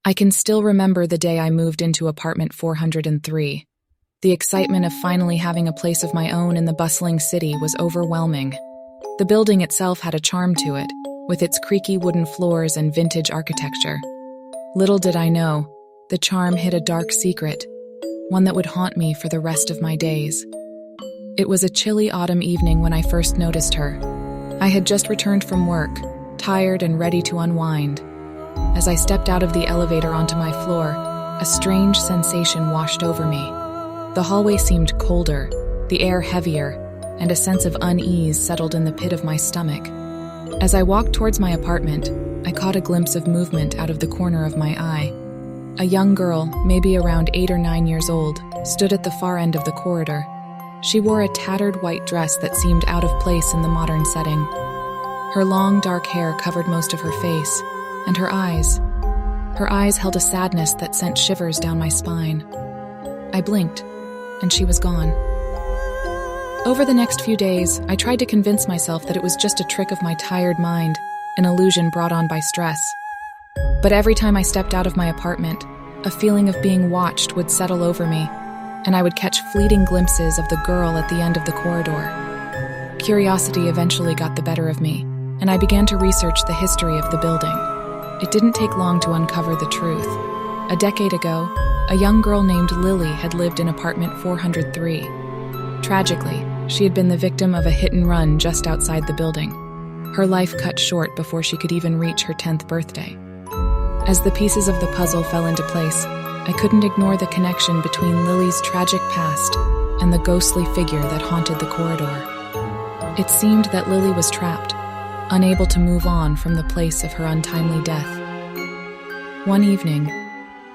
I can still remember the day I moved into apartment 403. The excitement of finally having a place of my own in the bustling city was overwhelming. The building itself had a charm to it, with its creaky wooden floors and vintage architecture. Little did I know, the charm hid a dark secret, one that would haunt me for the rest of my days. It was a chilly autumn evening when I first noticed her. I had just returned from work, tired and ready to unwind. As I stepped out of the elevator onto my floor, a strange sensation washed over me. The hallway seemed colder, the air heavier, and a sense of unease settled in the pit of my stomach. As I walked towards my apartment, I caught a glimpse of movement out of the corner of my eye. A young girl, maybe around 8 or 9 years old, stood at the far end of the corridor. She wore a tattered white dress that seemed out of place in the modern setting. Her long, dark hair covered most of her face, and her eyes held a sadness that sent shivers down my spine. I blinked, and she was gone. Over the next few days, I tried to convince myself that it was just a trick of my tired mind, an illusion brought on by stress. But every time I stepped out of my apartment, a feeling of being watched would settle over me, and I would catch fleeting glimpses of the girl at the end of the corridor. Curiosity eventually got the better of me, and I began to research the history of the building. It didn't take long to uncover the truth. A decade ago, a young girl named Lily had lived in apartment 403. Tragically, she had been the victim of a hit-and-run just outside the building. Her life cut short before she could even reach her 10th birthday. As the pieces of the puzzle fell into place, I couldn't ignore the connection between Lily's tragic past and the ghostly figure that haunted the corridor. It seemed that Lily was trapped, unable to move on from the place of her untimely death. One evening,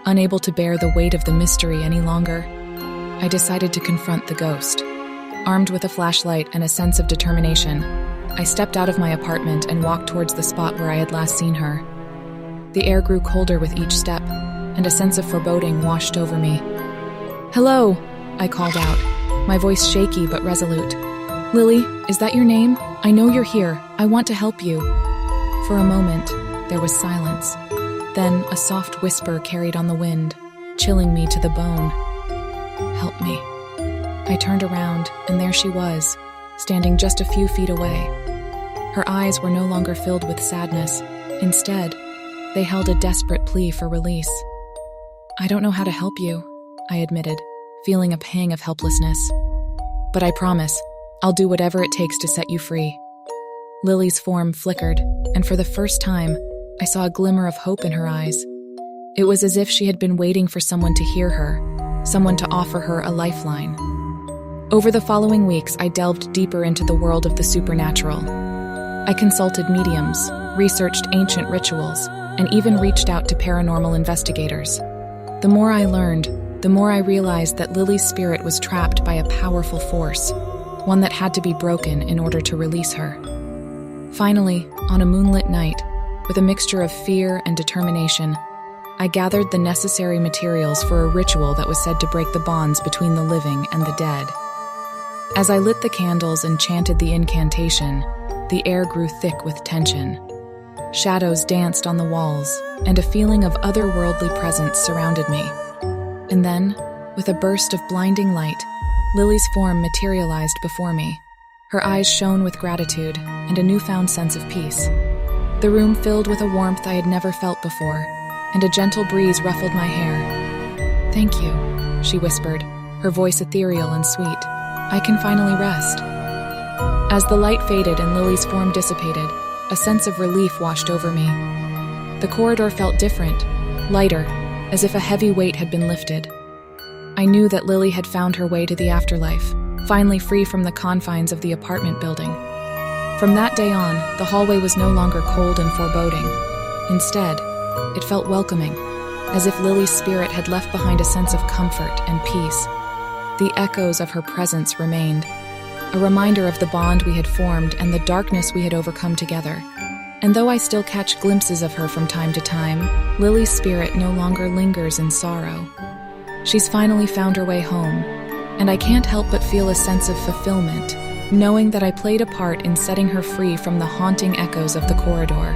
unable to bear the weight of the mystery any longer, I decided to confront the ghost. Armed with a flashlight and a sense of determination, I stepped out of my apartment and walked towards the spot where I had last seen her. The air grew colder with each step, and a sense of foreboding washed over me. "Hello," I called out, my voice shaky but resolute. "Lily, is that your name? I know you're here. I want to help you." For a moment, there was silence. Then a soft whisper carried on the wind, chilling me to the bone. "Help me." I turned around, and there she was, standing just a few feet away. Her eyes were no longer filled with sadness. Instead, they held a desperate plea for release. "I don't know how to help you," I admitted, feeling a pang of helplessness. "But I promise, I'll do whatever it takes to set you free." Lily's form flickered, and for the first time, I saw a glimmer of hope in her eyes. It was as if she had been waiting for someone to hear her, someone to offer her a lifeline. Over the following weeks, I delved deeper into the world of the supernatural. I consulted mediums, researched ancient rituals, and even reached out to paranormal investigators. The more I learned, the more I realized that Lily's spirit was trapped by a powerful force, one that had to be broken in order to release her. Finally, on a moonlit night, with a mixture of fear and determination, I gathered the necessary materials for a ritual that was said to break the bonds between the living and the dead. As I lit the candles and chanted the incantation, the air grew thick with tension. Shadows danced on the walls, and a feeling of otherworldly presence surrounded me. And then, with a burst of blinding light, Lily's form materialized before me. Her eyes shone with gratitude and a newfound sense of peace. The room filled with a warmth I had never felt before, and a gentle breeze ruffled my hair. "Thank you," she whispered, her voice ethereal and sweet. "I can finally rest." As the light faded and Lily's form dissipated, a sense of relief washed over me. The corridor felt different, lighter, as if a heavy weight had been lifted. I knew that Lily had found her way to the afterlife, finally free from the confines of the apartment building. From that day on, the hallway was no longer cold and foreboding. Instead, it felt welcoming, as if Lily's spirit had left behind a sense of comfort and peace. The echoes of her presence remained, a reminder of the bond we had formed and the darkness we had overcome together. And though I still catch glimpses of her from time to time, Lily's spirit no longer lingers in sorrow. She's finally found her way home, and I can't help but feel a sense of fulfillment, knowing that I played a part in setting her free from the haunting echoes of the corridor.